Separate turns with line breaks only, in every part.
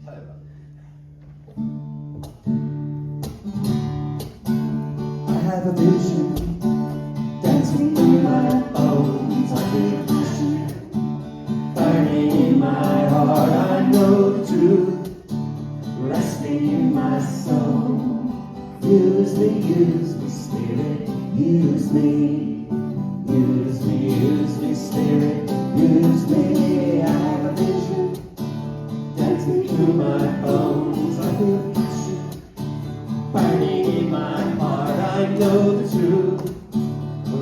I have a vision dancing through my bones. I feel a passion burning in my heart. I know the truth resting in my soul. Use me, Spirit, use me. Use me, Spirit, use me. I have a vision dancing through my bones. I feel passion burning in my heart. I know the truth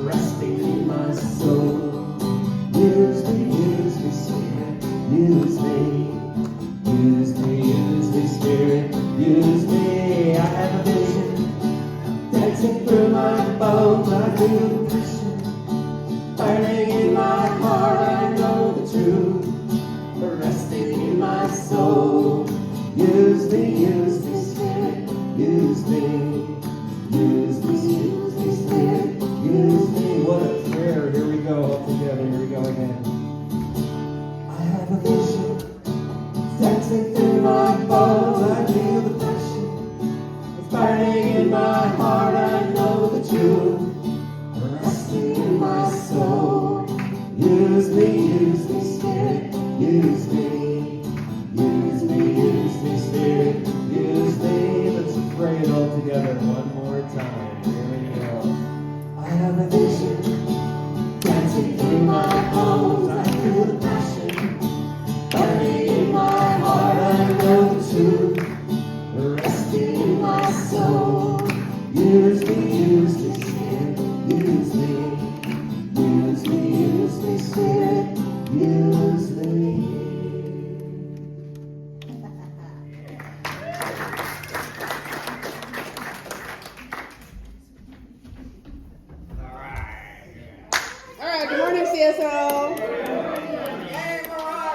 resting in my soul. Use me, Spirit, use me. Use me, Spirit, use me. I have a vision dancing through my bones. I feel passion burning in my heart. I know the truth resting in my soul. Use me, Spirit, use me. Use me, Spirit, use me. What a prayer. Here we go, all together. Here we go again. I have a vision dancing through my bones. I feel the passion it's burning in my heart. I know the truth resting in my soul. Use me, Spirit, use me. Use me, Spirit, use me. Let's pray it all together one more time. Here we go. I have a vision dancing through my bones. I feel the passion burning in my heart. I know the truth resting in my soul. Use me, Spirit, use me. Use me, Spirit, use me.
All right, good morning, CSL.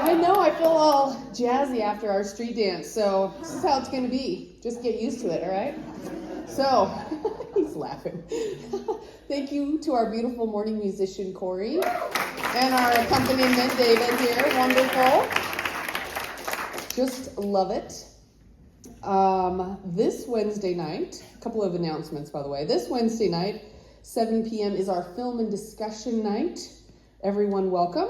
I know, I feel all jazzy after our street dance, so this is how it's going to be. Just get used to it, all right? So, he's laughing. Thank you to our beautiful morning musician, Corey, and our accompaniment, David, here. Wonderful. Just love it. This Wednesday night, a couple of announcements, by the way. This Wednesday night, 7 p.m. is our film and discussion night. Everyone welcome.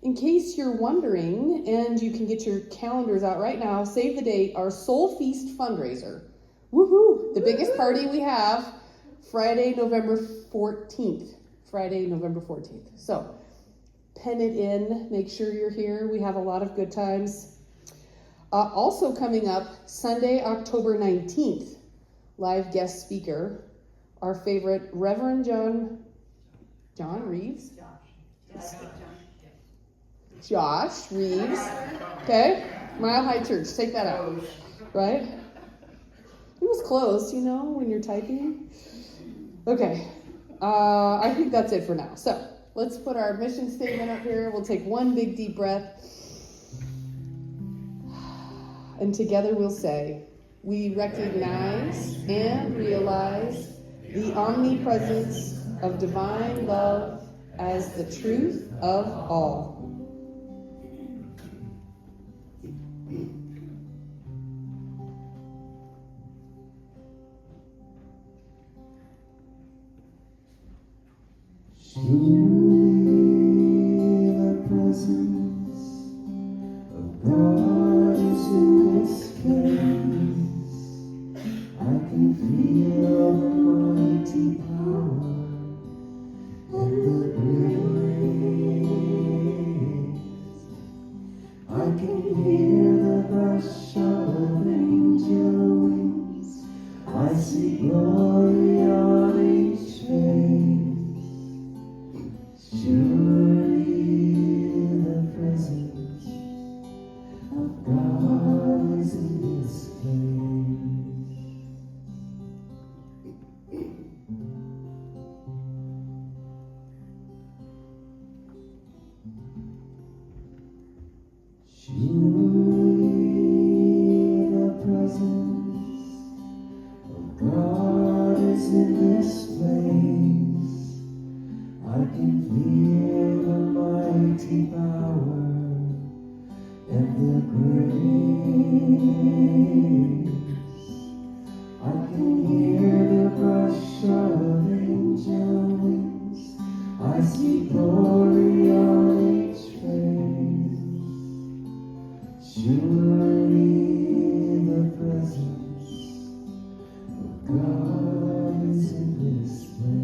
In case you're wondering, and you can get your calendars out right now, save the date, our Soul Feast fundraiser. Woohoo! The biggest party we have, Friday, November 14th. Friday, November 14th. So, pen it in, make sure you're here. We have a lot of good times. Also coming up, Sunday, October 19th, live guest speaker, our favorite Reverend John Reeves? Josh Reeves. Okay? Mile High Church, take that out. Right? It was close, you know, when you're typing. Okay. I think that's it for now. So, let's put our mission statement up here. We'll take one big deep breath. And together we'll say, we recognize and realize the omnipresence of divine love as the truth of all.
Surely the presence of God is in this place. I can feel the mighty power and the grace. I can hear the rush of angel wings. I see glory on each face. Surely the presence of God is in this place. Surely the presence of God is in this place. I can feel the mighty power and the grace. I can hear the brush of angel wings. I see glory on each face. Surely the presence of God is in this place.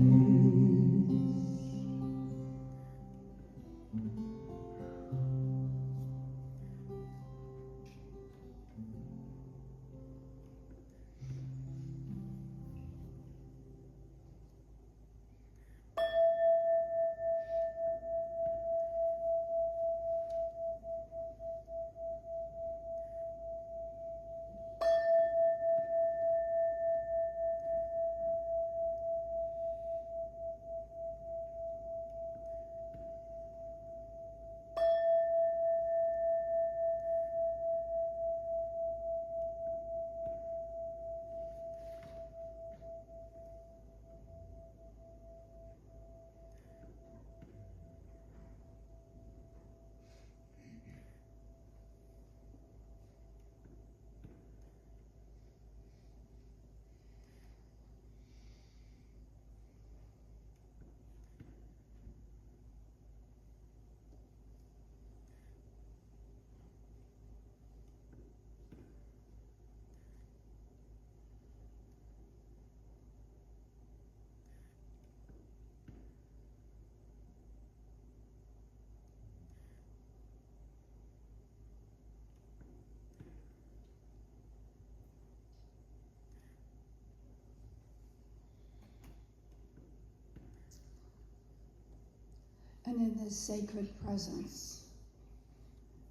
And in this sacred presence,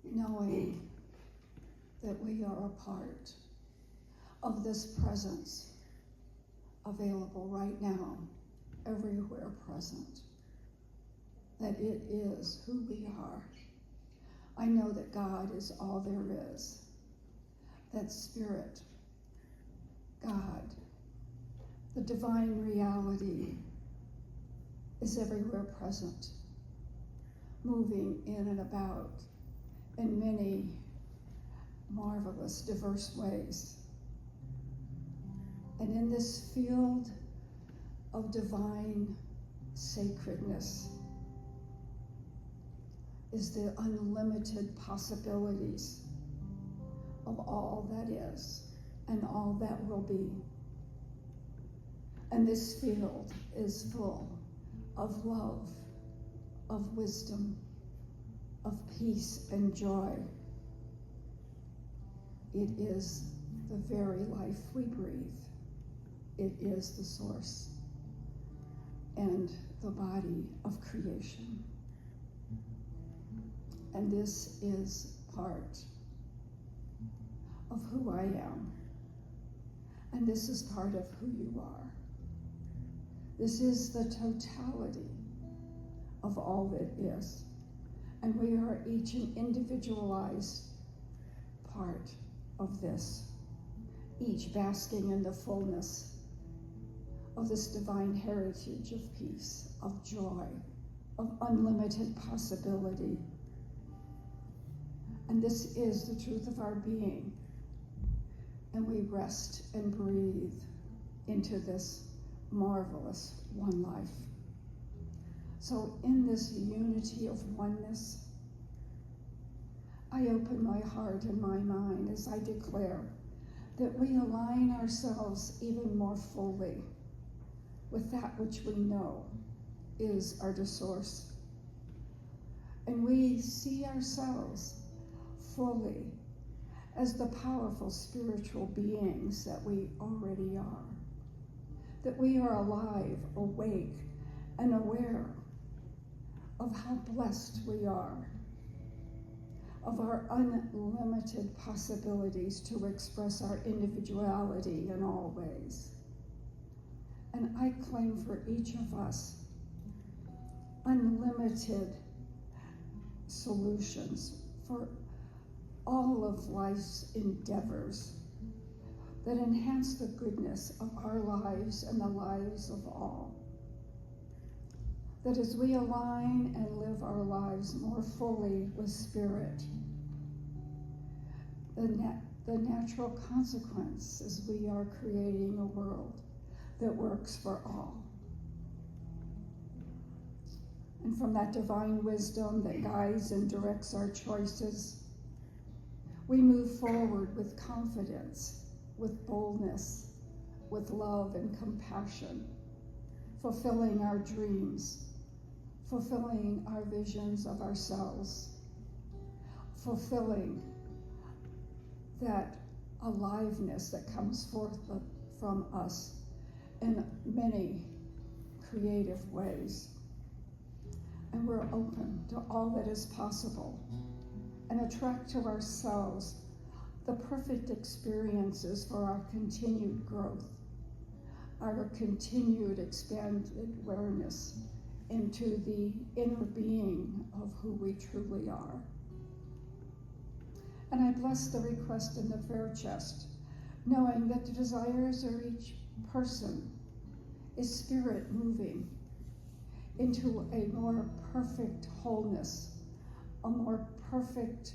knowing that we are a part of this presence available right now, everywhere present, that it is who we are. I know that God is all there is, that Spirit, God, the divine reality is everywhere present, moving in and about in many marvelous, diverse ways. And in this field of divine sacredness is the unlimited possibilities of all that is and all that will be. And this field is full of love, of wisdom, of peace and joy. It is the very life we breathe. It is the source and the body of creation. And this is part of who I am. And this is part of who you are. This is the totality of all that is. And we are each an individualized part of this, each basking in the fullness of this divine heritage of peace, of joy, of unlimited possibility. And this is the truth of our being. And we rest and breathe into this marvelous one life. So in this unity of oneness, I open my heart and my mind as I declare that we align ourselves even more fully with that which we know is our source. And we see ourselves fully as the powerful spiritual beings that we already are. That we are alive, awake, and aware of how blessed we are, of our unlimited possibilities to express our individuality in all ways. And I claim for each of us unlimited solutions for all of life's endeavors that enhance the goodness of our lives and the lives of all. That as we align and live our lives more fully with Spirit, the natural consequence is we are creating a world that works for all. And from that divine wisdom that guides and directs our choices, we move forward with confidence, with boldness, with love and compassion, fulfilling our dreams, fulfilling our visions of ourselves, fulfilling that aliveness that comes forth from us in many creative ways. And we're open to all that is possible and attract to ourselves the perfect experiences for our continued growth, our continued expanded awareness into the inner being of who we truly are. And I bless the request in the prayer chest, knowing that the desires of each person is spirit moving into a more perfect wholeness, a more perfect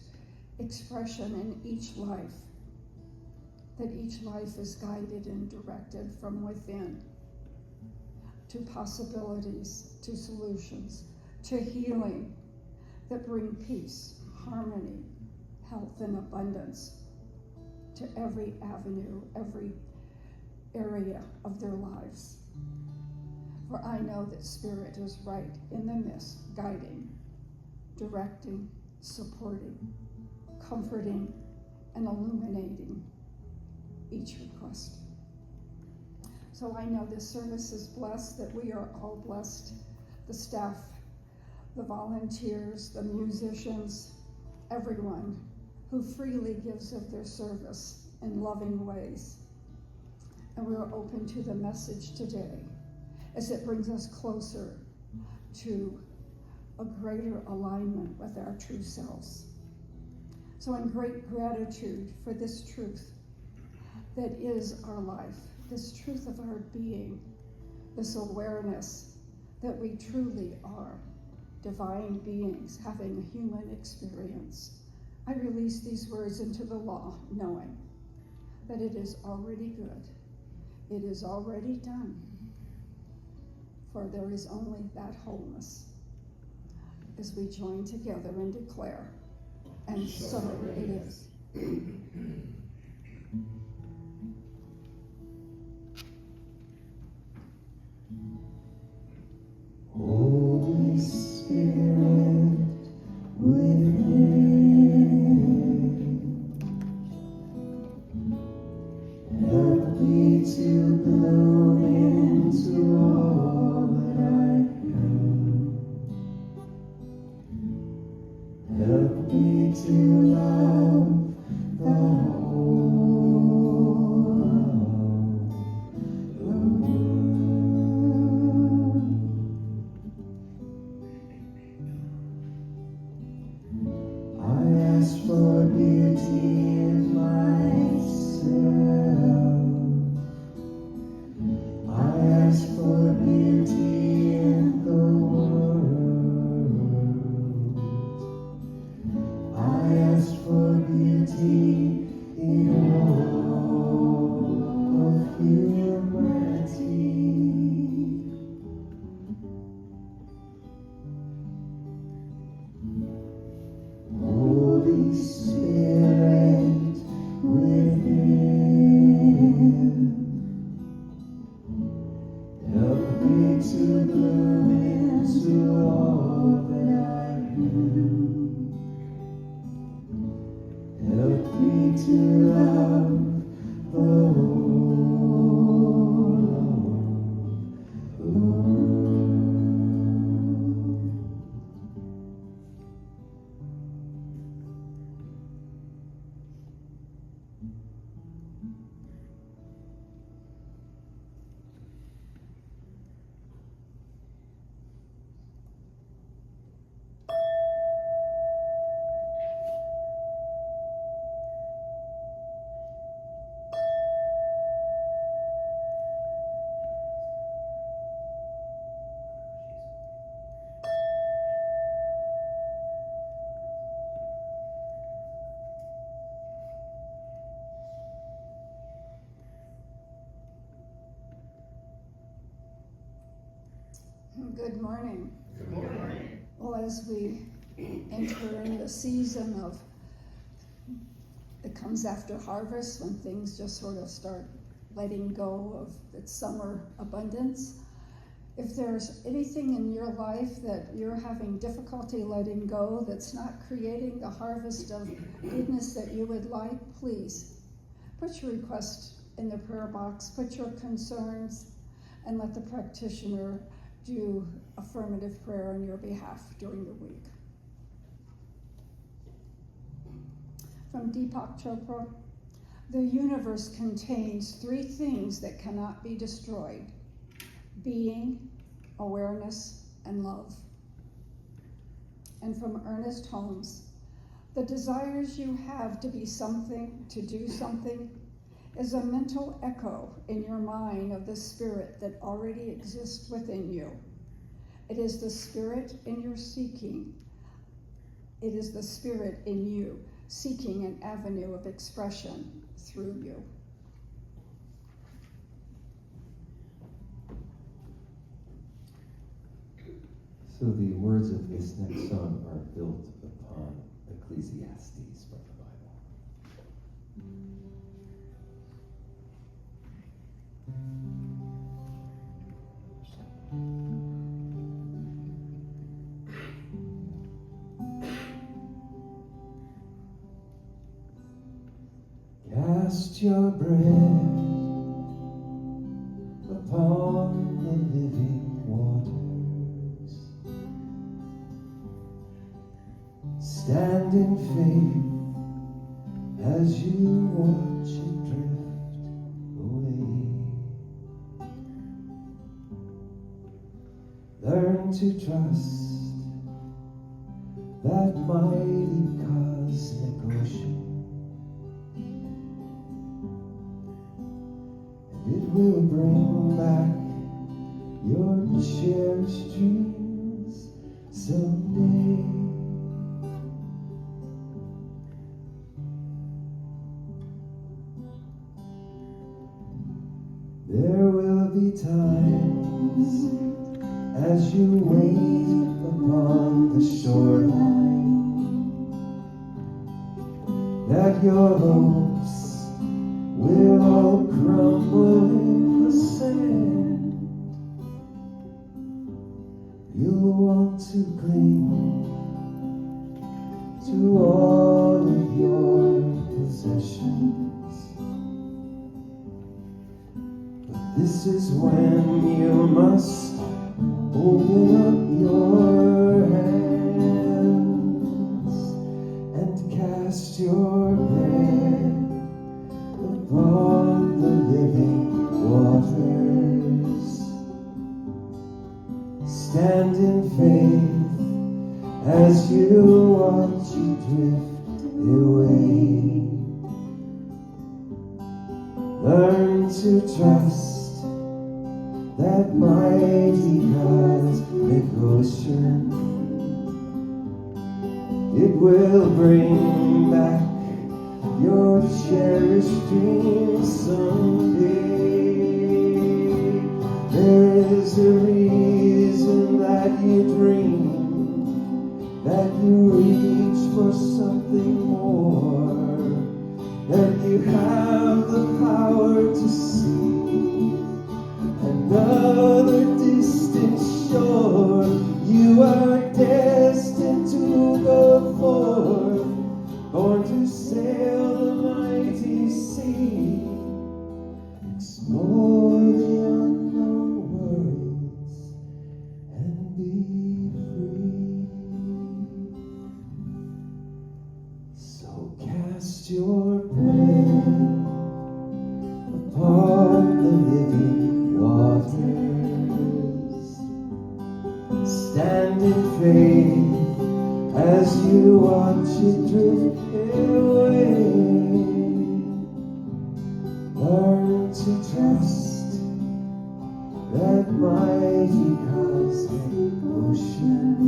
expression in each life, that each life is guided and directed from within to possibilities, to solutions, to healing that bring peace, harmony, health, and abundance to every avenue, every area of their lives. For I know that Spirit is right in the midst, guiding, directing, supporting, comforting, and illuminating each request. So I know this service is blessed, that we are all blessed, the staff, the volunteers, the musicians, everyone who freely gives of their service in loving ways. And we're open to the message today as it brings us closer to a greater alignment with our true selves. So in great gratitude for this truth that is our life, this truth of our being, this awareness that we truly are divine beings having a human experience, I release these words into the law, knowing that it is already good, it is already done, for there is only that wholeness as we join together and declare, and so it is.
Holy Spirit within, help me to bloom into all that I am. Help me to love the whole of the world. I ask for beauty in myself. I ask for beauty in the world. I ask for beauty in all of humanity. Holy Spirit within, help me to bloom into all that I am. Help me to love the whole of the world.
Good morning.
Good morning.
Well, as we enter in the season of, it comes after harvest when things just sort of start letting go of its summer abundance. If there's anything in your life that you're having difficulty letting go, that's not creating the harvest of goodness that you would like, please put your request in the prayer box, put your concerns, and let the practitioner do affirmative prayer on your behalf during the week. From Deepak Chopra, the universe contains 3 things that cannot be destroyed: being, awareness, and love. And from Ernest Holmes, the desires you have to be something, to do something, is a mental echo in your mind of the spirit that already exists within you. It is the spirit in your seeking. It is the spirit in you seeking an avenue of expression through you.
So the words of this next song are built upon Ecclesiastes from the Bible. Cast your bread upon the living waters. Stand in faith as you watch it drift away. Learn to trust that mighty cosmic ocean. It will bring back your cherished dreams someday. There will be times as you wait upon the shoreline that your hopes will all crumble in the sand. You'll want to cling to all of your possessions, but this is when you must open up your hands and cast your bread upon the living waters. Stand in faith as you watch it drift away. Learn to trust that mighty cosmic ocean. It will bring back your cherished dreams someday. There is a reason that you dream, that you reach for something more, that you have the power to see another distant shore. You are destined to go forth, born to sail the mighty sea, explore the unknown worlds, and be free. So cast your bread upon the living waters. Stand in faith as you watch it drift away. Learn to trust that mighty cosmic ocean,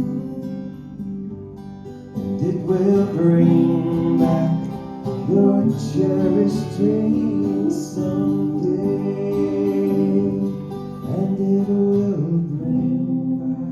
and it will bring back your cherished dreams someday, and it will bring back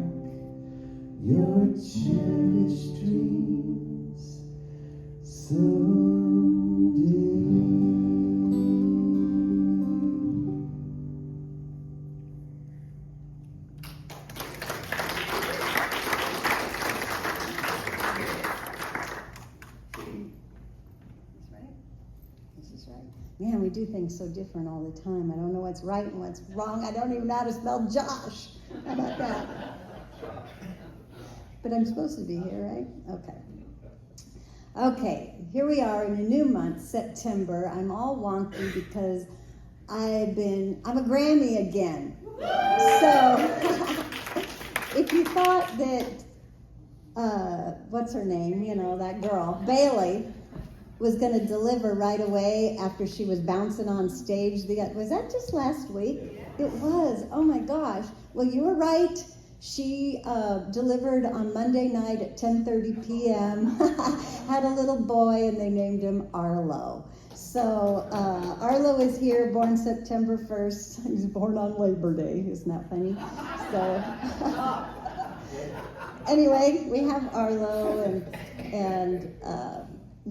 right? Man, we do things so different all the time. I don't know what's right and what's wrong. I don't even know how to spell Josh. How about that? But I'm supposed to be here, right? Okay, here we are in a new month, September. I'm all wonky because I'm a Grammy again. So, if you thought that, what's her name, that girl, Bailey, was going to deliver right away after she was bouncing on stage, was that just last week? It was, oh my gosh. Well, you were right. She delivered on Monday night at 10:30 p.m., had a little boy, and they named him Arlo. So Arlo is here, born September 1st. He was born on Labor Day. Isn't that funny? So anyway, we have Arlo, and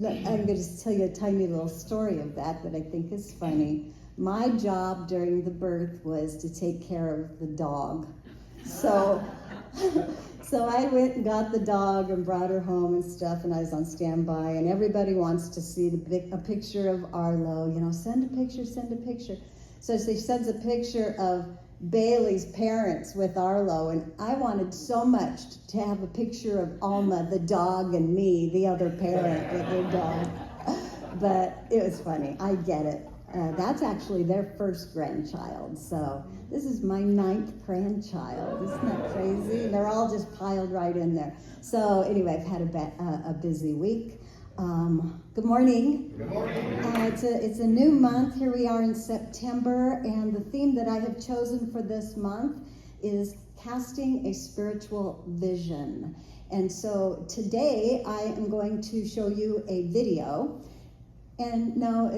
I'm going to just tell you a tiny little story of that I think is funny. My job during the birth was to take care of the dog. So I went and got the dog and brought her home and stuff, and I was on standby, and everybody wants to see a picture of Arlo, send a picture. So she sends a picture of Bailey's parents with Arlo, and I wanted so much to have a picture of Alma, the dog, and me, the other parent with her dog. But it was funny. I get it. That's actually their first grandchild. So this is my 9th grandchild. Isn't that crazy? They're all just piled right in there. So anyway, I've had a busy week. Good morning.
Good morning.
It's a new month. Here we are in September, and the theme that I have chosen for this month is casting a spiritual vision. And so today I am going to show you a video. And no,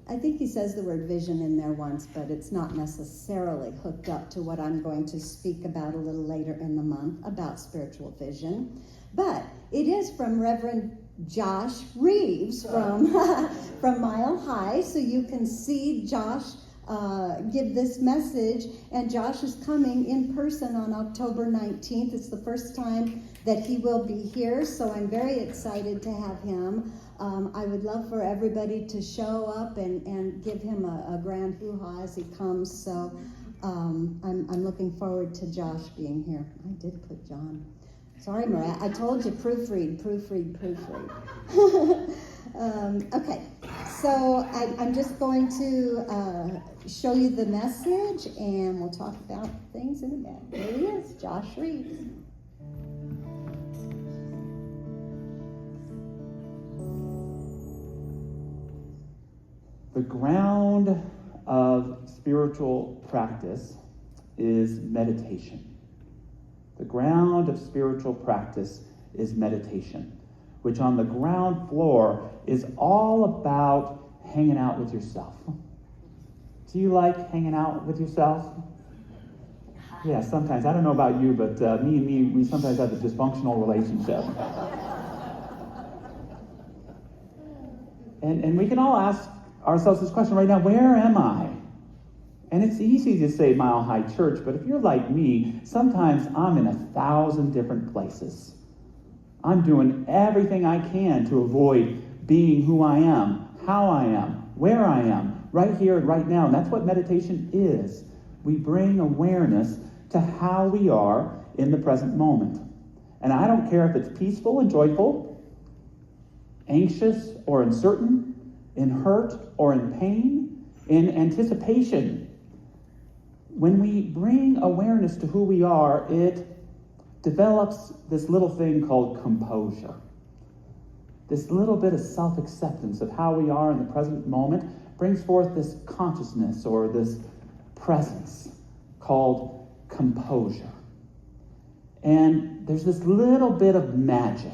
I think he says the word vision in there once, but it's not necessarily hooked up to what I'm going to speak about a little later in the month about spiritual vision. But it is from Reverend Josh Reeves from Mile High, so you can see Josh give this message. And Josh is coming in person on October 19th. It's the first time that he will be here, so I'm very excited to have him. I would love for everybody to show up and give him a grand hoo-ha as he comes. So I'm looking forward to Josh being here. I did put John. Sorry, Marat. I told you, proofread. Okay, so I'm just going to show you the message, and we'll talk about things in a bit. There he is, Josh Reeves.
The ground of spiritual practice is meditation. The ground of spiritual practice is meditation, which on the ground floor is all about hanging out with yourself. Do you like hanging out with yourself? Yeah, sometimes. I don't know about you, but me, we sometimes have a dysfunctional relationship. And we can all ask ourselves this question right now: where am I? And it's easy to say Mile High Church, but if you're like me, sometimes I'm in 1,000 different places. I'm doing everything I can to avoid being who I am, how I am, where I am, right here and right now. And that's what meditation is. We bring awareness to how we are in the present moment. And I don't care if it's peaceful and joyful, anxious or uncertain, in hurt or in pain, in anticipation. When we bring awareness to who we are, it develops this little thing called composure. This little bit of self-acceptance of how we are in the present moment brings forth this consciousness or this presence called composure. And there's this little bit of magic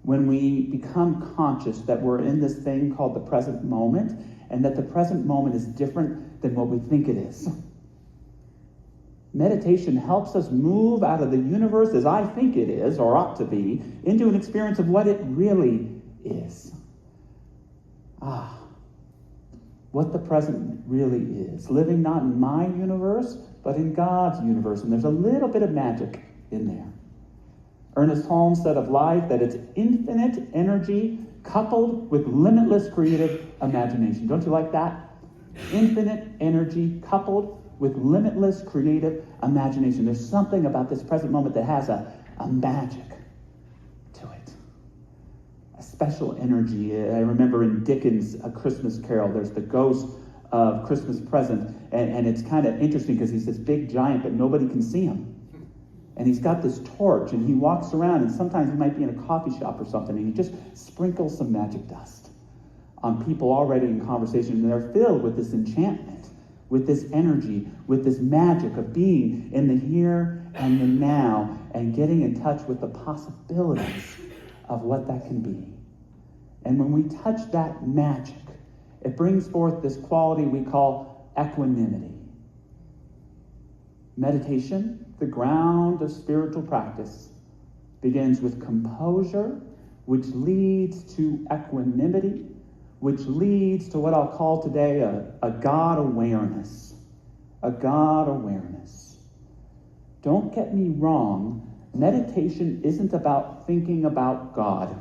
when we become conscious that we're in this thing called the present moment, and that the present moment is different than what we think it is. Meditation helps us move out of the universe as I think it is, or ought to be, into an experience of what it really is. What the present really is. Living not in my universe, but in God's universe. And there's a little bit of magic in there. Ernest Holmes said of life that it's infinite energy coupled with limitless creative imagination. Don't you like that? Infinite energy coupled with limitless creative imagination. There's something about this present moment that has a magic to it. A special energy. I remember in Dickens' A Christmas Carol, there's the ghost of Christmas Present, and it's kind of interesting because he's this big giant, but nobody can see him. And he's got this torch, and he walks around, and sometimes he might be in a coffee shop or something, and he just sprinkles some magic dust on people already in conversation, and they're filled with this enchantment, with this energy, with this magic of being in the here and the now, and getting in touch with the possibilities of what that can be. And when we touch that magic, it brings forth this quality we call equanimity. Meditation, the ground of spiritual practice, begins with composure, which leads to equanimity, which leads to what I'll call today a God awareness. A God awareness. Don't get me wrong, meditation isn't about thinking about God,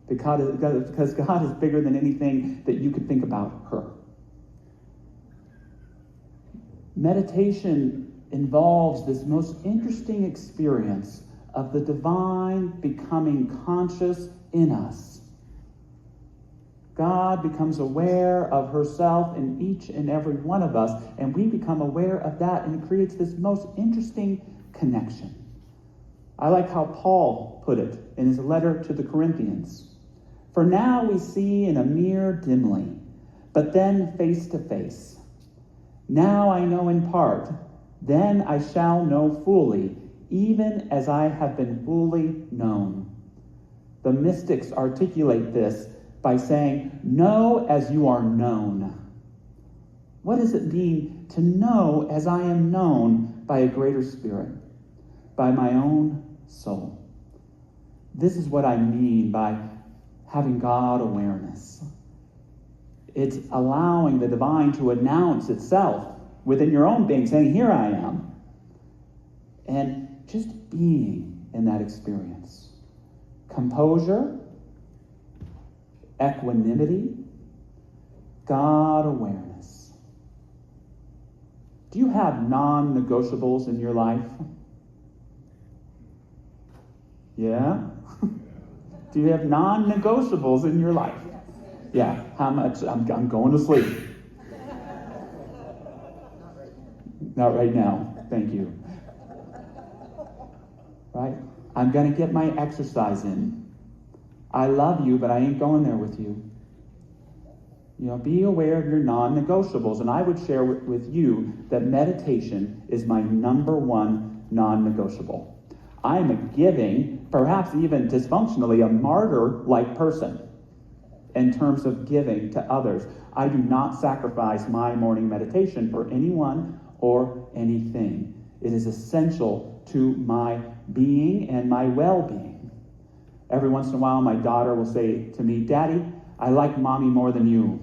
because God is bigger than anything that you could think about her. Meditation involves this most interesting experience of the divine becoming conscious in us. God becomes aware of herself in each and every one of us, and we become aware of that, and it creates this most interesting connection. I like how Paul put it in his letter to the Corinthians. For now we see in a mirror dimly, but then face to face. Now I know in part, then I shall know fully, even as I have been fully known. The mystics articulate this by saying, know as you are known. What does it mean to know as I am known by a greater spirit, by my own soul? This is what I mean by having God awareness. It's allowing the divine to announce itself within your own being, saying, here I am. And just being in that experience. Composure, equanimity, God awareness. Do you have non-negotiables in your life? Yeah? Do you have non-negotiables in your life? Yeah. How much? I'm going to sleep. Not right now. Thank you. Right? I'm going to get my exercise in. I love you, but I ain't going there with you. Be aware of your non-negotiables. And I would share with you that meditation is my number one non-negotiable. I'm a giving, perhaps even dysfunctionally, a martyr-like person in terms of giving to others. I do not sacrifice my morning meditation for anyone or anything. It is essential to my being and my well-being. Every once in a while, my daughter will say to me, Daddy, I like Mommy more than you.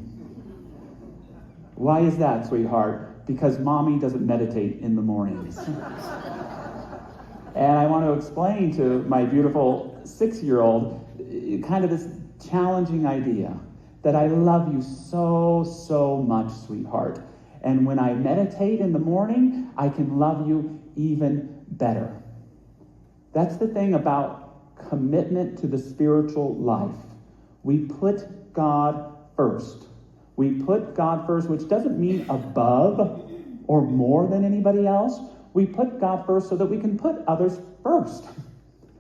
Why is that, sweetheart? Because Mommy doesn't meditate in the mornings. And I want to explain to my beautiful 6-year-old kind of this challenging idea that I love you so, so much, sweetheart. And when I meditate in the morning, I can love you even better. That's the thing about commitment to the spiritual life. We put God first. We put God first, which doesn't mean above or more than anybody else. We put God first so that we can put others first,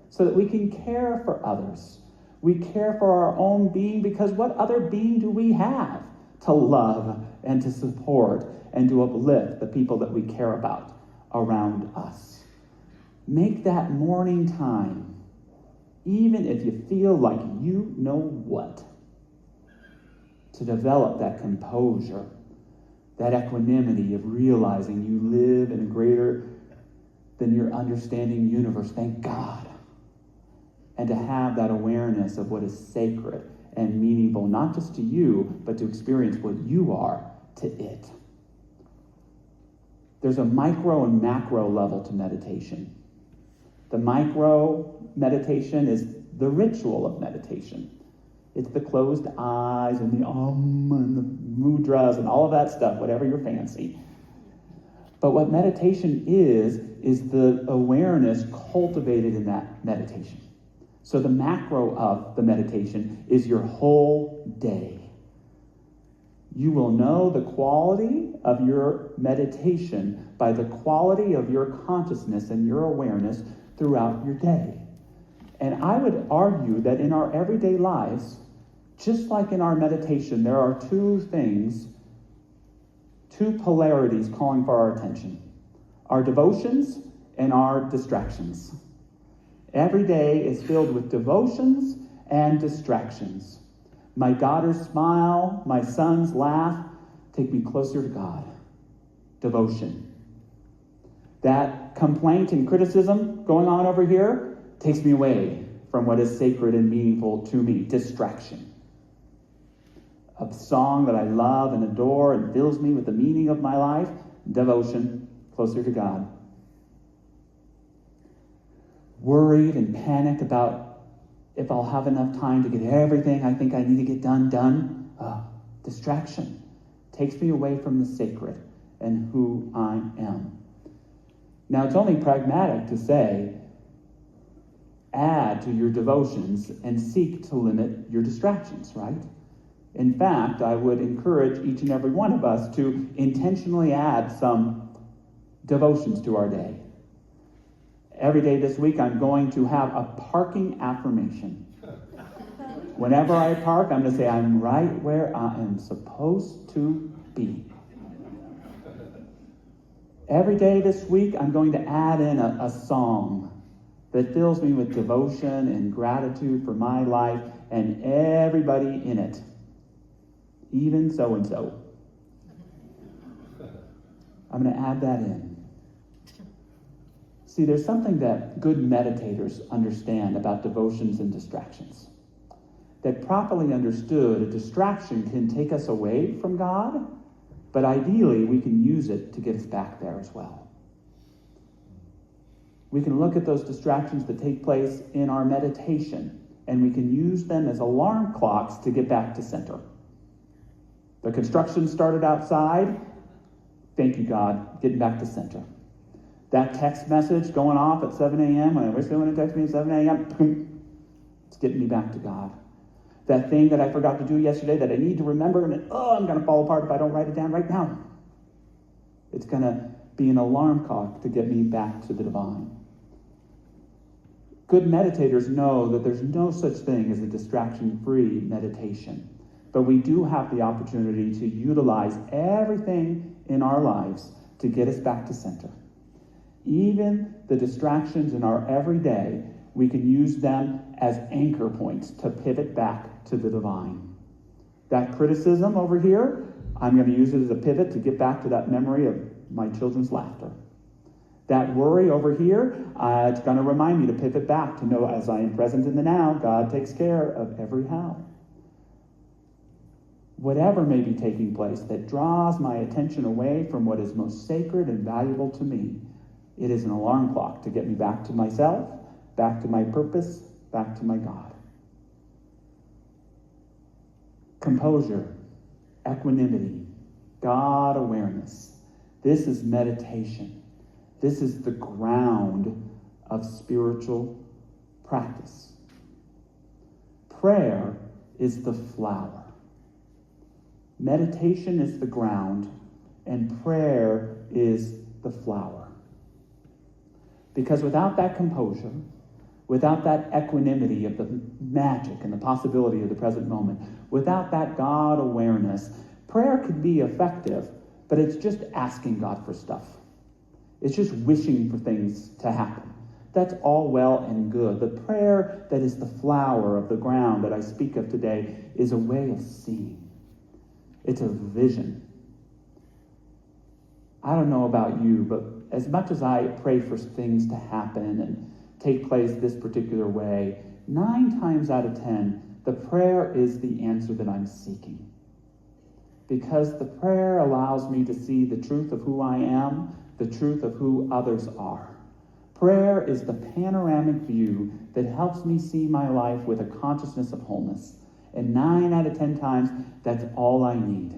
so that we can care for others. We care for our own being because what other being do we have to love and to support and to uplift the people that we care about around us? Make that morning time, even if you feel like you know what, to develop that composure, that equanimity of realizing you live in a greater than your understanding universe. Thank God. And to have that awareness of what is sacred and meaningful, not just to you, but to experience what you are to it. There's a micro and macro level to meditation. The micro meditation is the ritual of meditation. It's the closed eyes and the and the mudras and all of that stuff, whatever you're fancy. But what meditation is the awareness cultivated in that meditation. So the macro of the meditation is your whole day. You will know the quality of your meditation by the quality of your consciousness and your awareness throughout your day. And I would argue that in our everyday lives, just like in our meditation, there are two polarities calling for our attention. Our devotions and our distractions. Every day is filled with devotions and distractions. My daughter's smile, my son's laugh, take me closer to God. Devotion. That complaint and criticism going on over here takes me away from what is sacred and meaningful to me. Distraction. A song that I love and adore and fills me with the meaning of my life. Devotion. Closer to God. Worried and panicked about if I'll have enough time to get everything I think I need to get done. Distraction takes me away from the sacred and who I am. Now, it's only pragmatic to say, add to your devotions and seek to limit your distractions, right? In fact, I would encourage each and every one of us to intentionally add some devotions to our day. Every day this week, I'm going to have a parking affirmation. Whenever I park, I'm going to say, I'm right where I am supposed to be. Every day this week, I'm going to add in a song that fills me with devotion and gratitude for my life and everybody in it. Even so-and-so. I'm going to add that in. See, there's something that good meditators understand about devotions and distractions. That properly understood, a distraction can take us away from God, but ideally we can use it to get us back there as well. We can look at those distractions that take place in our meditation, and we can use them as alarm clocks to get back to center. The construction started outside. Thank you, God, getting back to center. That text message going off at 7 a.m. when I wish they would have texted me at 7 a.m. It's getting me back to God. That thing that I forgot to do yesterday that I need to remember, and I'm going to fall apart if I don't write it down right now. It's going to be an alarm clock to get me back to the divine. Good meditators know that there's no such thing as a distraction-free meditation. But we do have the opportunity to utilize everything in our lives to get us back to center. Even the distractions in our everyday, we can use them as anchor points to pivot back to the divine. That criticism over here, I'm going to use it as a pivot to get back to that memory of my children's laughter. That worry over here, it's going to remind me to pivot back to know as I am present in the now, God takes care of every how. Whatever may be taking place that draws my attention away from what is most sacred and valuable to me, it is an alarm clock to get me back to myself, back to my purpose, back to my God. Composure, equanimity, God awareness. This is meditation. This is the ground of spiritual practice. Prayer is the flower. Meditation is the ground, and prayer is the flower. Because without that composure, without that equanimity of the magic and the possibility of the present moment, without that God awareness, prayer can be effective, but it's just asking God for stuff. It's just wishing for things to happen. That's all well and good. The prayer that is the flower of the ground that I speak of today is a way of seeing. It's a vision. I don't know about you, but as much as I pray for things to happen and take place this particular way, 9 times out of 10, the prayer is the answer that I'm seeking. Because the prayer allows me to see the truth of who I am, the truth of who others are. Prayer is the panoramic view that helps me see my life with a consciousness of wholeness. And 9 out of 10 times, that's all I need.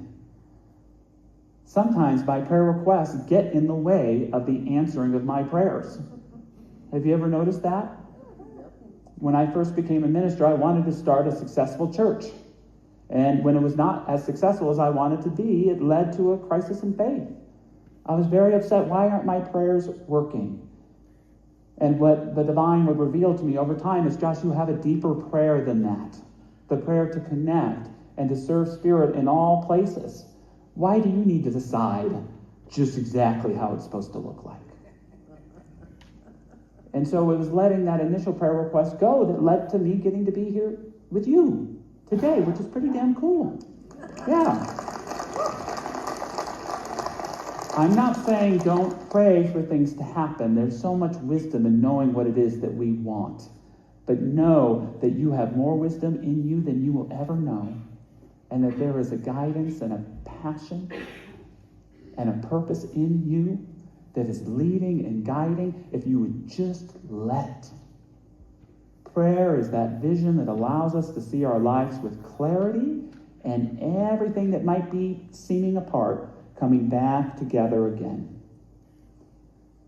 Sometimes my prayer requests get in the way of the answering of my prayers. Have you ever noticed that? When I first became a minister, I wanted to start a successful church. And when it was not as successful as I wanted to be, it led to a crisis in faith. I was very upset. Why aren't my prayers working? And what the divine would reveal to me over time is, Josh, you have a deeper prayer than that. The prayer to connect and to serve Spirit in all places. Why do you need to decide just exactly how it's supposed to look like? And so it was letting that initial prayer request go that led to me getting to be here with you today, which is pretty damn cool. Yeah. I'm not saying don't pray for things to happen. There's so much wisdom in knowing what it is that we want. But know that you have more wisdom in you than you will ever know. And that there is a guidance and a passion and a purpose in you that is leading and guiding if you would just let it. Prayer is that vision that allows us to see our lives with clarity and everything that might be seeming apart coming back together again.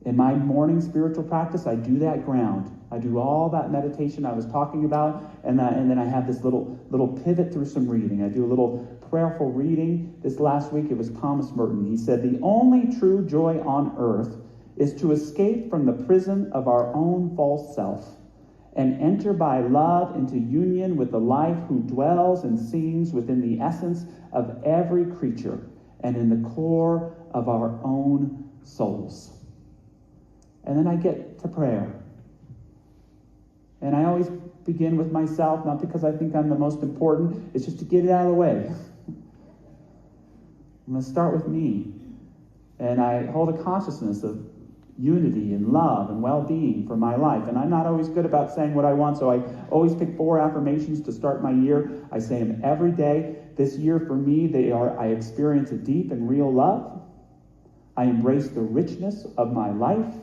In my morning spiritual practice, I do that ground. I do all that meditation I was talking about, and then I have this little pivot through some reading. I do a little prayerful reading. This last week, it was Thomas Merton. He said, "The only true joy on earth is to escape from the prison of our own false self and enter by love into union with the life who dwells and sings within the essence of every creature and in the core of our own souls." And then I get to prayer. And I always begin with myself, not because I think I'm the most important, it's just to get it out of the way. I'm going to start with me. And I hold a consciousness of unity and love and well-being for my life. And I'm not always good about saying what I want, so I always pick 4 affirmations to start my year. I say them every day. This year for me, I experience a deep and real love. I embrace the richness of my life.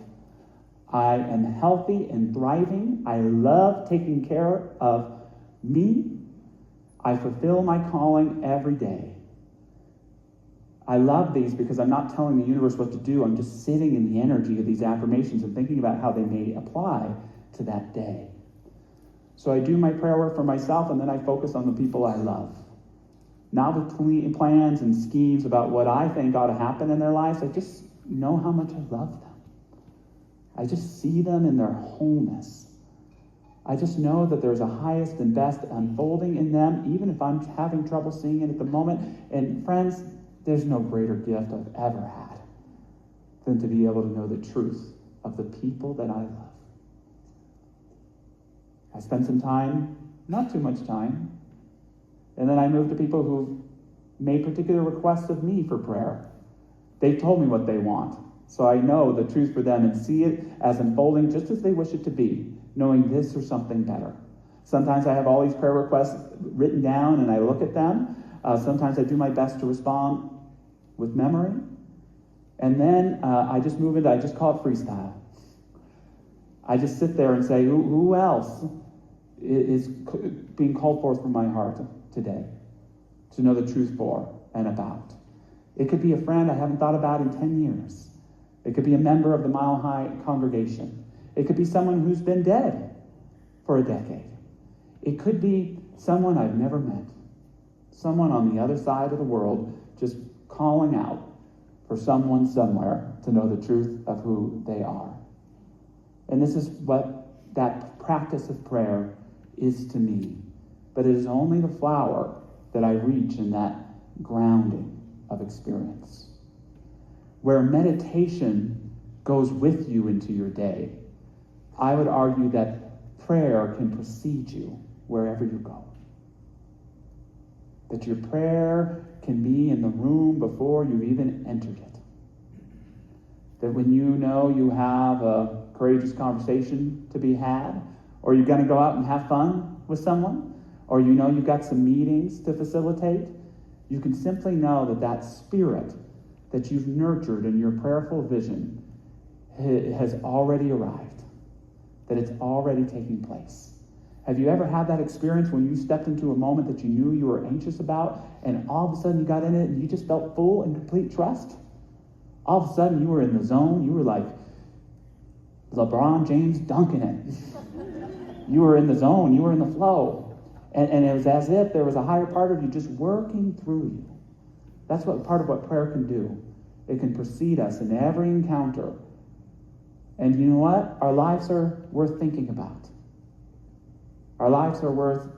I am healthy and thriving. I love taking care of me. I fulfill my calling every day. I love these because I'm not telling the universe what to do. I'm just sitting in the energy of these affirmations and thinking about how they may apply to that day. So I do my prayer work for myself, and then I focus on the people I love. Not with plans and schemes about what I think ought to happen in their lives. I just know how much I love them. I just see them in their wholeness. I just know that there's a highest and best unfolding in them, even if I'm having trouble seeing it at the moment. And friends, there's no greater gift I've ever had than to be able to know the truth of the people that I love. I spend some time, not too much time, and then I move to people who've made particular requests of me for prayer. They've told me what they want. So I know the truth for them and see it as unfolding just as they wish it to be, knowing this or something better. Sometimes I have all these prayer requests written down and I look at them. Sometimes I do my best to respond with memory. And then I just move into, I just call it freestyle. I just sit there and say, who else is being called forth from my heart today to know the truth for and about? It could be a friend I haven't thought about in 10 years. It could be a member of the Mile High congregation. It could be someone who's been dead for a decade. It could be someone I've never met. Someone on the other side of the world just calling out for someone somewhere to know the truth of who they are. And this is what that practice of prayer is to me. But it is only the flower that I reach in that grounding of experience. Where meditation goes with you into your day, I would argue that prayer can precede you wherever you go. That your prayer can be in the room before you've even entered it. That when you know you have a courageous conversation to be had, or you're going to go out and have fun with someone, or you know you've got some meetings to facilitate, you can simply know that that spirit that you've nurtured in your prayerful vision has already arrived, that it's already taking place. Have you ever had that experience when you stepped into a moment that you knew you were anxious about, and all of a sudden you got in it and you just felt full and complete trust? All of a sudden you were in the zone. You were like LeBron James dunking it. You were in the zone. You were in the flow. And it was as if there was a higher part of you just working through you. That's what part of what prayer can do. It can precede us in every encounter. And you know what? Our lives are worth thinking about. Our lives are worth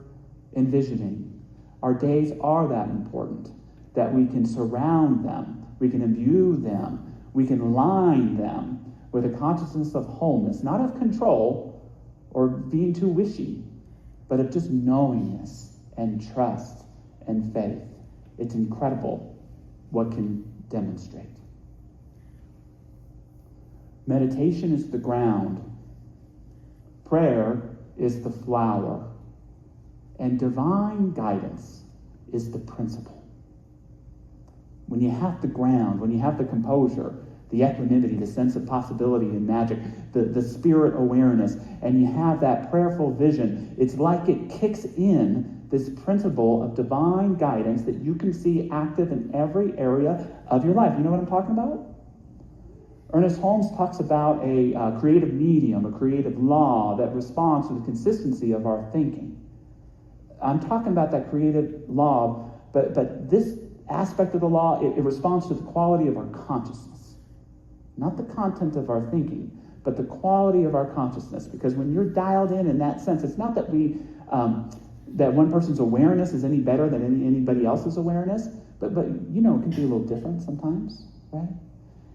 envisioning. Our days are that important that we can surround them, we can imbue them, we can line them with a consciousness of wholeness, not of control or being too wishy, but of just knowingness and trust and faith. It's incredible what can demonstrate. Meditation is the ground. Prayer is the flower. And divine guidance is the principle. When you have the ground, when you have the composure, the equanimity, the sense of possibility and magic, the spirit awareness, and you have that prayerful vision, it's like it kicks in this principle of divine guidance that you can see active in every area of your life. You know what I'm talking about? Ernest Holmes talks about a creative medium, a creative law that responds to the consistency of our thinking. I'm talking about that creative law, but this aspect of the law, it responds to the quality of our consciousness. Not the content of our thinking, but the quality of our consciousness. Because when you're dialed in that sense, it's not that that one person's awareness is any better than anybody else's awareness, but you know, it can be a little different sometimes, right?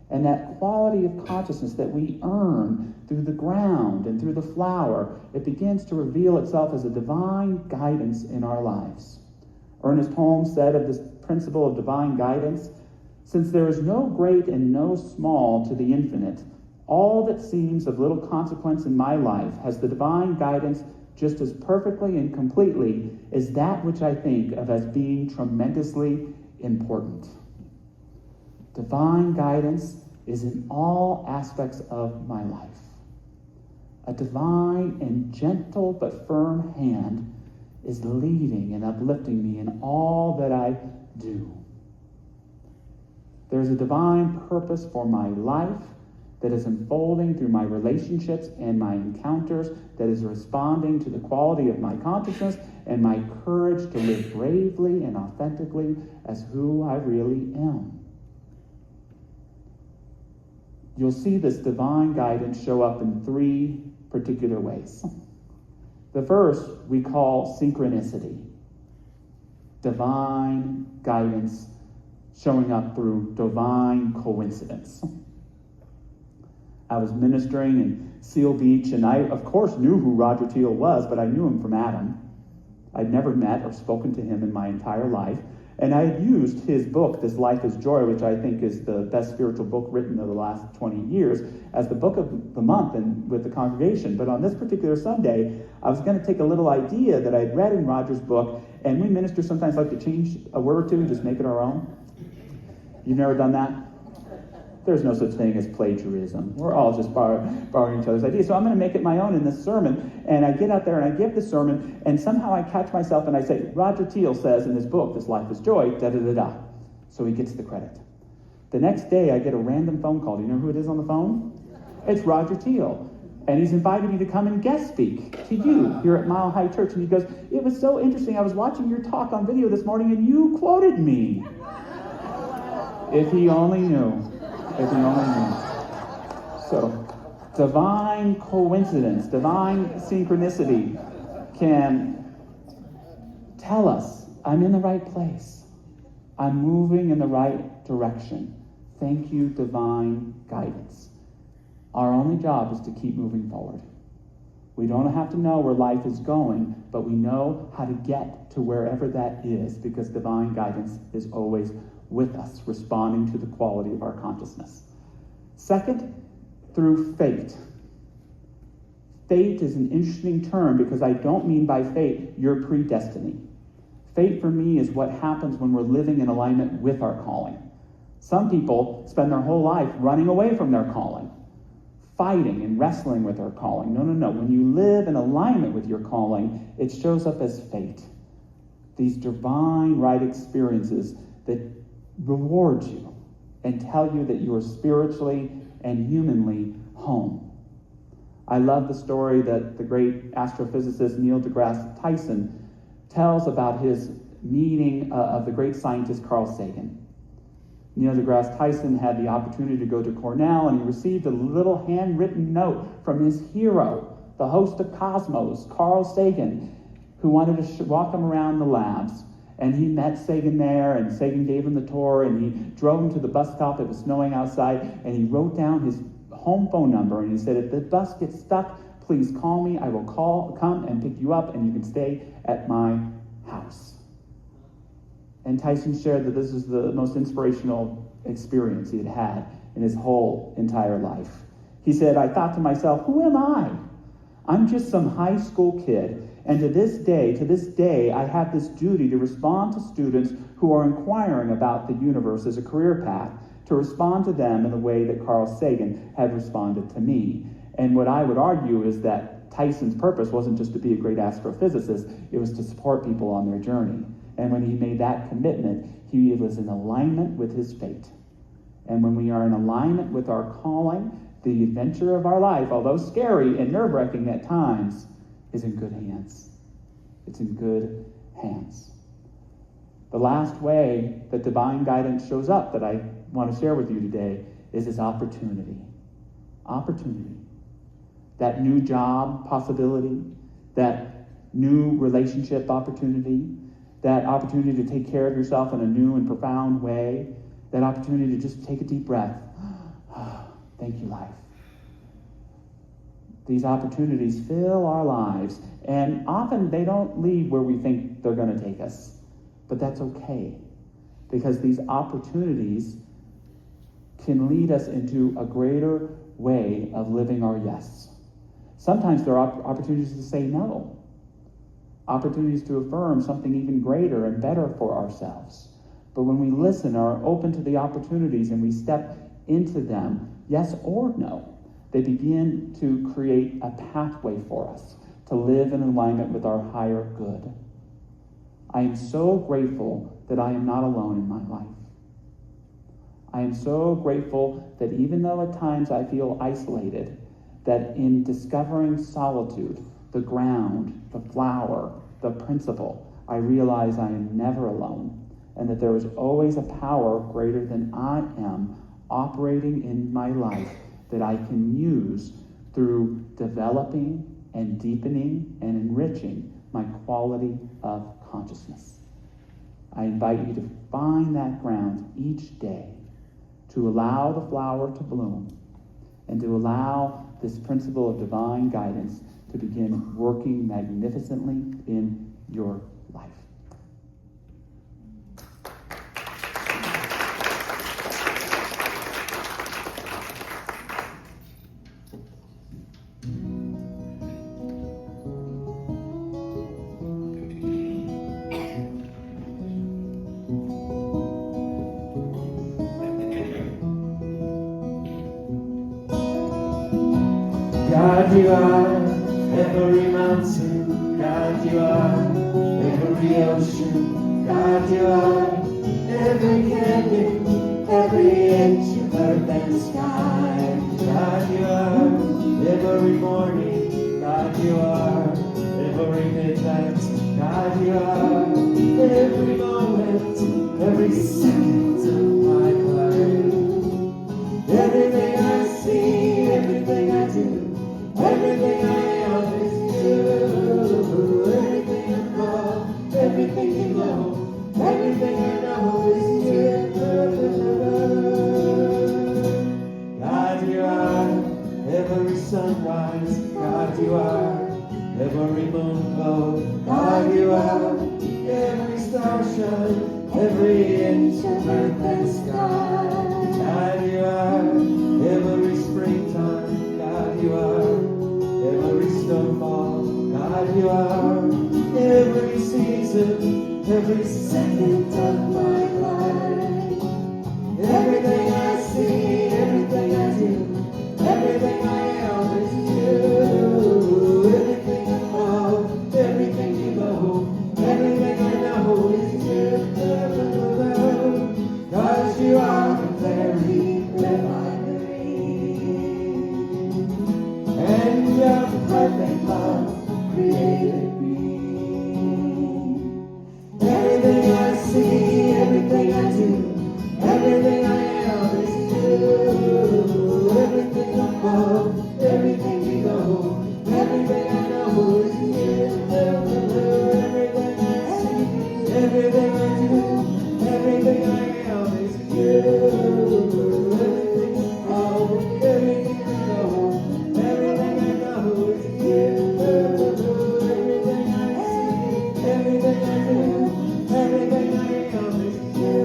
And that quality of consciousness that we earn through the ground and through the flower, it begins to reveal itself as a divine guidance in our lives. Ernest Holmes said of this principle of divine guidance, "Since there is no great and no small to the infinite, all that seems of little consequence in my life has the divine guidance just as perfectly and completely as that which I think of as being tremendously important." Divine guidance is in all aspects of my life. A divine and gentle but firm hand is leading and uplifting me in all that I do. There's a divine purpose for my life that is unfolding through my relationships and my encounters, that is responding to the quality of my consciousness and my courage to live bravely and authentically as who I really am. You'll see this divine guidance show up in three particular ways. The first we call synchronicity. Divine guidance showing up through divine coincidence. I was ministering in Seal Beach, and I, of course, knew who Roger Teal was, but I knew him from Adam. I'd never met or spoken to him in my entire life. And I had used his book, This Life is Joy, which I think is the best spiritual book written in the last 20 years, as the book of the month and with the congregation. But on this particular Sunday, I was going to take a little idea that I'd read in Roger's book, and we ministers sometimes like to change a word or two and just make it our own. You've never done that? There's no such thing as plagiarism. We're all just borrowing each other's ideas. So I'm going to make it my own in this sermon. And I get out there and I give the sermon, and somehow I catch myself and I say, Roger Teal says in his book, This Life is Joy, da-da-da-da. So he gets the credit. The next day I get a random phone call. Do you know who it is on the phone? It's Roger Teal. And he's invited me to come and guest speak to you here at Mile High Church. And he goes, it was so interesting. I was watching your talk on video this morning and you quoted me. If he only knew. If he only knew. So, divine coincidence, divine synchronicity can tell us, I'm in the right place. I'm moving in the right direction. Thank you, divine guidance. Our only job is to keep moving forward. We don't have to know where life is going, but we know how to get to wherever that is, because divine guidance is always with us, responding to the quality of our consciousness. Second, through fate. Fate is an interesting term because I don't mean by fate your predestiny. Fate for me is what happens when we're living in alignment with our calling. Some people spend their whole life running away from their calling. fighting and wrestling with our calling. No. When you live in alignment with your calling, it shows up as fate. These divine right experiences that reward you and tell you that you are spiritually and humanly home. I love the story that the great astrophysicist Neil deGrasse Tyson tells about his meeting of the great scientist Carl Sagan. Neil deGrasse Tyson had the opportunity to go to Cornell, and he received a little handwritten note from his hero, the host of Cosmos, Carl Sagan, who wanted to walk him around the labs. And he met Sagan there, and Sagan gave him the tour, and he drove him to the bus stop. It was snowing outside, and he wrote down his home phone number, and he said, if the bus gets stuck, please call me. I will come and pick you up, and you can stay at my house. And Tyson shared that this was the most inspirational experience he had had in his whole entire life. He said, I thought to myself, who am I? I'm just some high school kid, and to this day, I have this duty to respond to students who are inquiring about the universe as a career path, to respond to them in the way that Carl Sagan had responded to me. And what I would argue is that Tyson's purpose wasn't just to be a great astrophysicist, it was to support people on their journey. And when he made that commitment, he was in alignment with his fate. And when we are in alignment with our calling, the adventure of our life, although scary and nerve-wracking at times, is in good hands. It's in good hands. The last way that divine guidance shows up that I want to share with you today is this opportunity. Opportunity. That new job possibility, that new relationship opportunity, that opportunity to take care of yourself in a new and profound way, that opportunity to just take a deep breath. Thank you, life. These opportunities fill our lives, and often they don't lead where we think they're going to take us. But that's okay, because these opportunities can lead us into a greater way of living our yes. Sometimes there are opportunities to say no. Opportunities to affirm something even greater and better for ourselves. But when we listen or are open to the opportunities and we step into them, yes or no, they begin to create a pathway for us to live in alignment with our higher good. I am so grateful that I am not alone in my life. I am so grateful that even though at times I feel isolated, that in discovering solitude, the ground, the flower, the principle, I realize I am never alone, and that there is always a power greater than I am operating in my life that I can use through developing and deepening and enriching my quality of consciousness. I invite you to find that ground each day, to allow the flower to bloom, and to allow this principle of divine guidance to begin working magnificently in your life.
God, you are every mountain. God, you are every ocean. God, you are every canyon, every inch of earth and sky. God, you are every morning. God, you are every midnight. God, you are every moment, every second of my life. Everything I see, everything I do, everything I am is you. Everything I know, everything you know, everything I know is you. God, you are every sunrise. God, you are every moonglow. God, you are every star shine, every inch of earth and sky. God, you are every springtime. God, you are every snowfall. God, you are every season, every second of my life. Everything I see, everything I do, everything I very refinery. And your perfect love created me. Everything I see, everything I do, everything I am is you. Everything above, everything below, everything I know is you. Everything I see, everything I do, everything I am is you. Everything above, everything below, everything I know is you. Everything I see, everything I do, everything I am is you.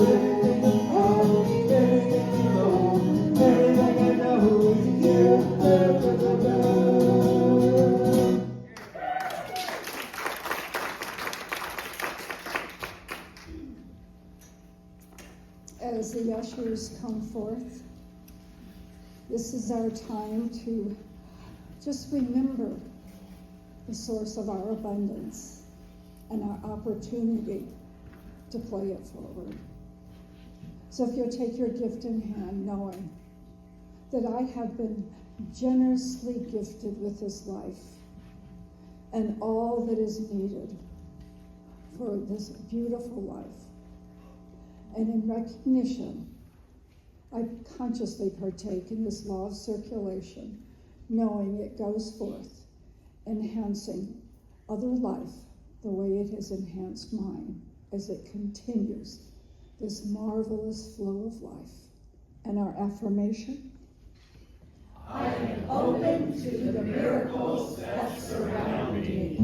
Everything above, everything below, everything I know is you.
As the ushers come forth, this is our time to just remember the source of our abundance and our opportunity to play it forward. So if you'll take your gift in hand, knowing that I have been generously gifted with this life and all that is needed for this beautiful life. And in recognition, I consciously partake in this law of circulation, knowing it goes forth, enhancing other life the way it has enhanced mine as it continues this marvelous flow of life. And our affirmation:
I am open to the miracles that surround me.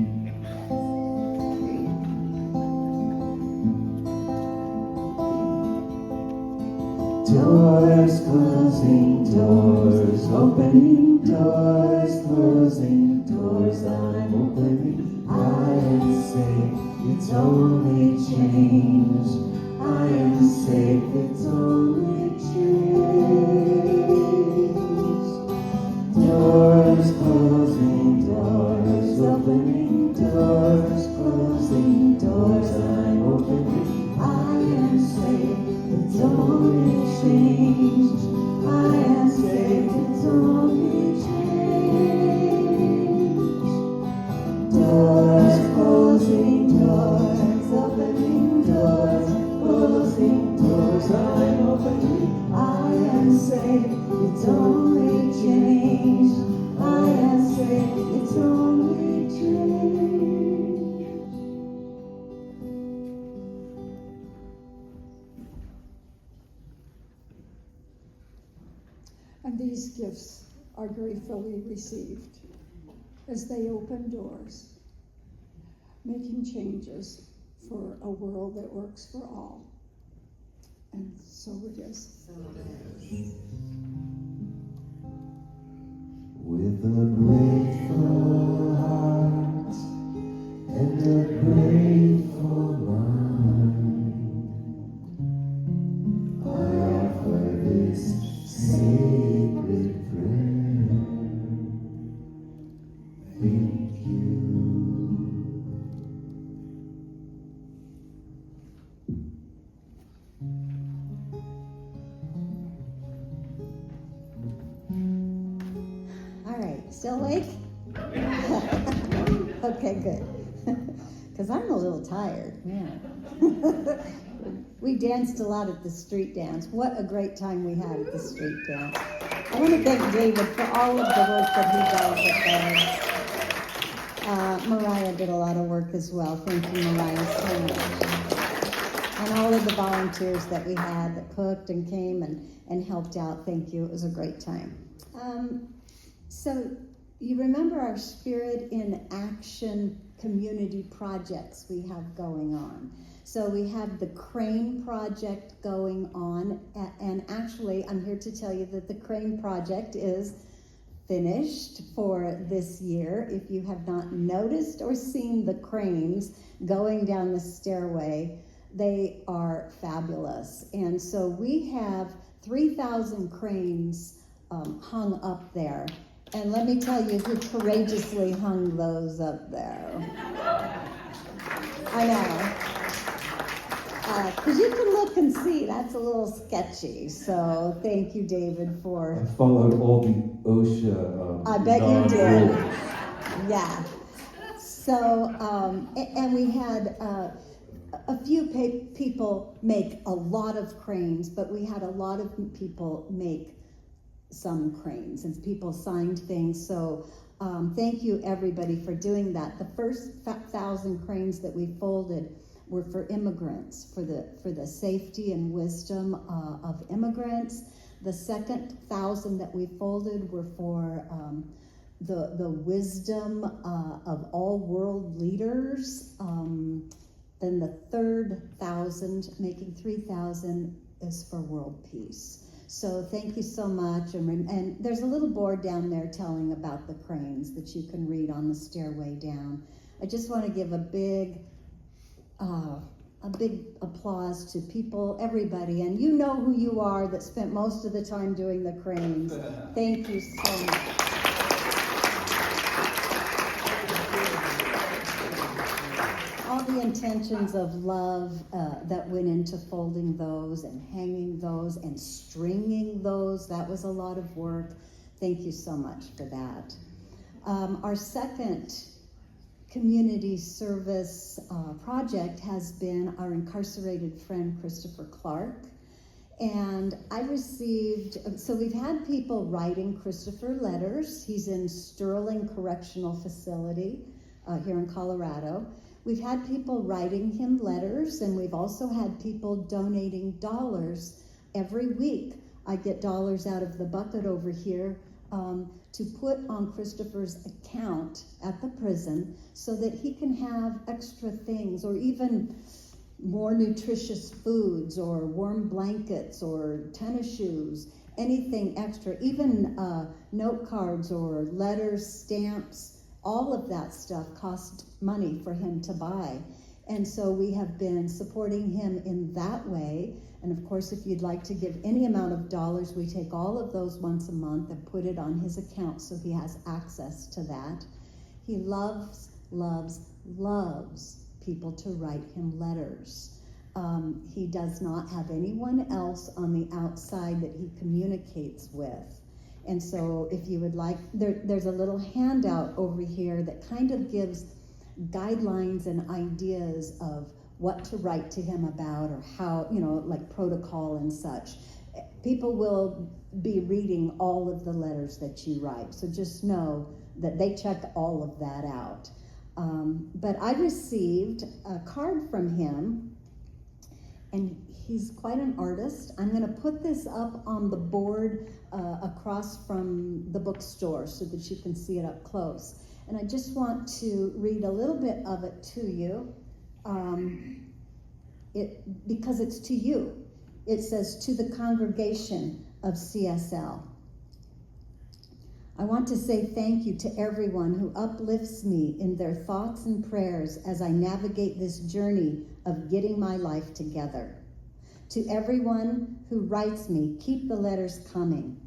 Doors closing, doors opening, doors closing, doors I'm opening. I am safe, it's only change. I am safe, it's only change. Doors closing, doors opening, doors closing, doors I'm opening. I am safe, it's only change. I am safe, it's only change. Doors closing, doors opening, doors closing, doors I'm opening. I am safe, it's only change. I am safe, it's only change.
And these gifts are gratefully received as they open doors, making changes for a world that works for all. And so it is.
With a grateful heart and a grateful mind, I offer this sacred prayer. Thank you.
All right, still awake? Okay, good. Because I'm a little tired, man. We danced a lot at the street dance. What a great time we had at the street dance. I want to thank David for all of the work that he does up there. Mariah did a lot of work as well. Thank you, Mariah, so much. And all of the volunteers that we had that cooked and came and helped out. Thank you. It was a great time. So you remember our Spirit in Action community projects we have going on. So we have the Crane Project going on, and actually I'm here to tell you that the Crane Project is finished for this year. If you have not noticed or seen the cranes going down the stairway, they are fabulous. And so we have 3,000 cranes hung up there. And let me tell you who courageously hung those up there. I know. because you can look and see that's a little sketchy. So thank you, David, for.
I followed all the OSHA.
I bet you did.
rules.
Yeah. So, and we had a few people make a lot of cranes, but we had a lot of people make some cranes, and people signed things. So, thank you everybody for doing that. The first 1,000 cranes that we folded were for immigrants, for the safety and wisdom of immigrants. The second 1,000 that we folded were for the wisdom of all world leaders. Then the third 1,000, making 3,000, is for world peace. So thank you so much. And there's a little board down there telling about the cranes that you can read on the stairway down. I just want to give a big applause to people, everybody. And you know who you are that spent most of the time doing the cranes. Thank you so much. All the intentions of love that went into folding those and hanging those and stringing those, that was a lot of work. Thank you so much for that. Our second community service project has been our incarcerated friend Christopher Clark. And I received, so we've had people writing Christopher letters. He's in Sterling Correctional Facility here in Colorado. We've had people writing him letters, and we've also had people donating dollars every week. I get dollars out of the bucket over here to put on Christopher's account at the prison so that he can have extra things, or even more nutritious foods, or warm blankets, or tennis shoes, anything extra, even note cards or letters, stamps. All of that stuff cost money for him to buy. And so we have been supporting him in that way. And of course, if you'd like to give any amount of dollars, we take all of those once a month and put it on his account so he has access to that. He loves, loves, loves people to write him letters. He does not have anyone else on the outside that he communicates with. And so if you would like, there's a little handout over here that kind of gives guidelines and ideas of what to write to him about, or how, like protocol and such. People will be reading all of the letters that you write, so just know that they check all of that out. But I received a card from him, and he's quite an artist. I'm going to put this up on the board across from the bookstore so that you can see it up close. And I just want to read a little bit of it to you, because it's to you. It says, "To the congregation of CSL. I want to say thank you to everyone who uplifts me in their thoughts and prayers as I navigate this journey of getting my life together. To everyone who writes me, keep the letters coming.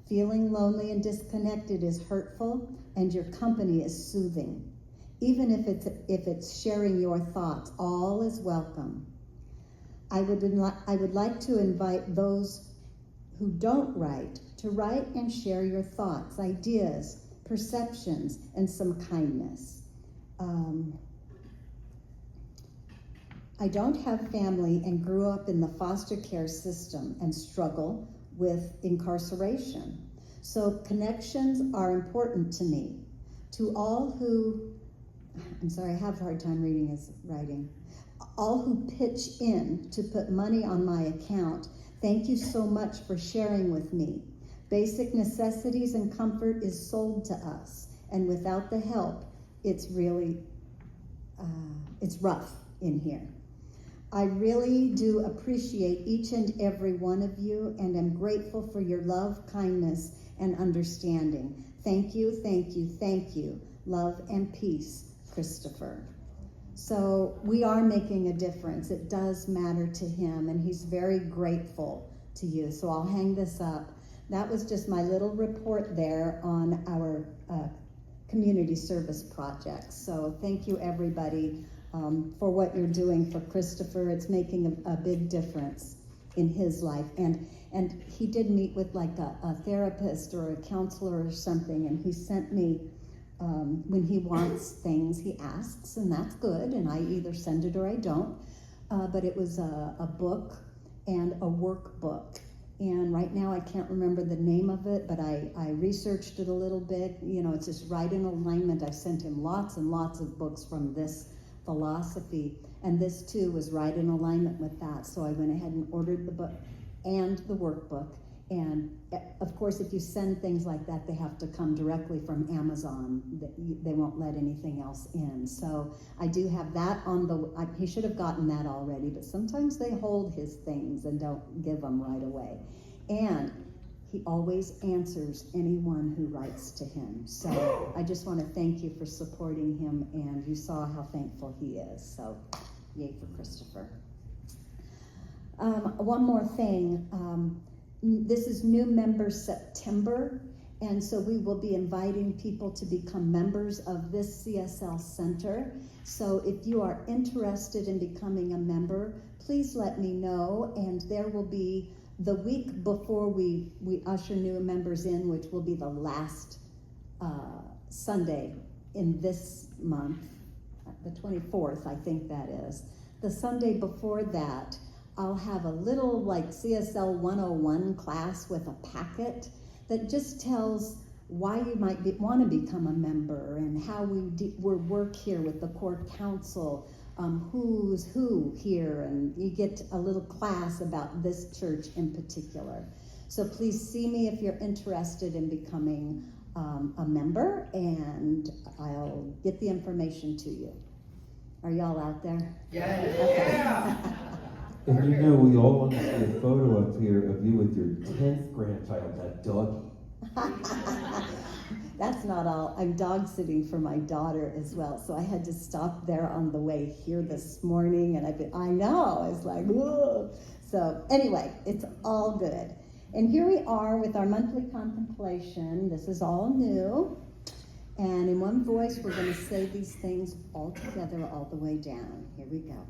Feeling lonely and disconnected is hurtful, and your company is soothing. Even if it's sharing your thoughts, all is welcome. I would like to invite those who don't write to write and share your thoughts, ideas, perceptions, and some kindness. I don't have family and grew up in the foster care system and struggle with incarceration. So connections are important to me. To all who, I'm sorry, I have a hard time reading his writing. All who pitch in to put money on my account, thank you so much for sharing with me. Basic necessities and comfort is sold to us, and without the help, it's really, it's rough in here. I really do appreciate each and every one of you, and am grateful for your love, kindness, and understanding. Thank you, thank you, thank you. Love and peace, Christopher." So we are making a difference. It does matter to him, and he's very grateful to you. So I'll hang this up. That was just my little report there on our community service projects. So thank you, everybody, for what you're doing for Christopher. It's making a big difference in his life. And he did meet with like a therapist or a counselor or something, and he sent me, when he wants things, he asks, and that's good, and I either send it or I don't. But it was a book and a workbook. And right now I can't remember the name of it, but I researched it a little bit. You know, it's just right in alignment. I sent him lots and lots of books from this philosophy, and this too was right in alignment with that. So I went ahead and ordered the book and the workbook. And of course, if you send things like that, they have to come directly from Amazon. They won't let anything else in. So I do have that on the, he should have gotten that already, but sometimes they hold his things and don't give them right away. And he always answers anyone who writes to him. So I just want to thank you for supporting him, and you saw how thankful he is. So yay for Christopher. One more thing. This is New Members September, and so we will be inviting people to become members of this CSL Center. So if you are interested in becoming a member, please let me know, and there will be the week before we usher new members in, which will be the last Sunday in this month, the 24th, I think that is. The Sunday before that, I'll have a little like CSL 101 class with a packet that just tells why you might want to become a member and how we work here with the core council, who's who here, and you get a little class about this church in particular. So please see me if you're interested in becoming a member, and I'll get the information to you. Are y'all out there?
Yeah.
Okay.
And you know, we all want to see a photo up here of you with your 10th grandchild, that doggy.
That's not all. I'm dog sitting for my daughter as well, so I had to stop there on the way here this morning, and I know, it's like, whoa. So anyway, it's all good. And here we are with our monthly contemplation. This is all new. And in one voice, we're going to say these things all together, all the way down. Here we go.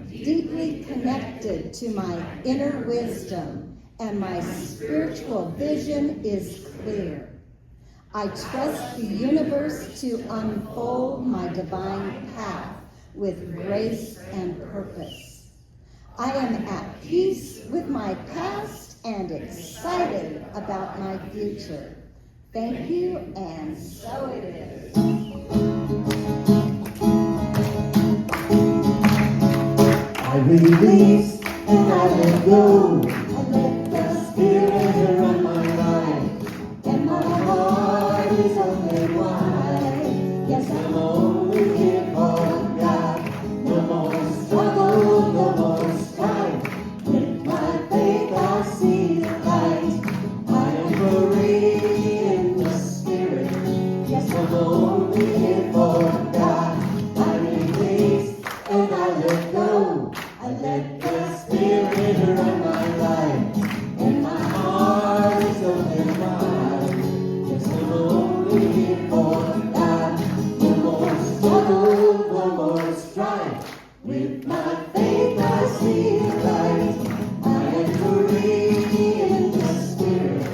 Deeply connected to my inner wisdom, and my spiritual vision is clear. I trust the universe to unfold my divine path with grace and purpose. I am at peace with my past and excited about my future. Thank you, and so it is.
I release and I let go. I let the Spirit run my life, and my heart is open wide. Yes, I'm only here for God. No more struggle, no more strife. With my faith I see the light. I am free in the Spirit. Yes, I'm only here for God. I release and I let go. I let the Spirit run my life, and my heart is open wide. Yes, I'm only here for God. No more struggle, no more strife. With my faith I see the light. I am free in the Spirit.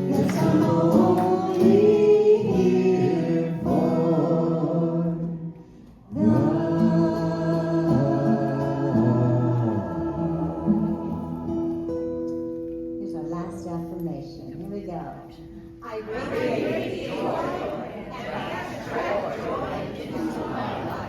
Yes, I'm only here for God.
Here's our last affirmation. Here we go. I radiate joy and that's joy into my life.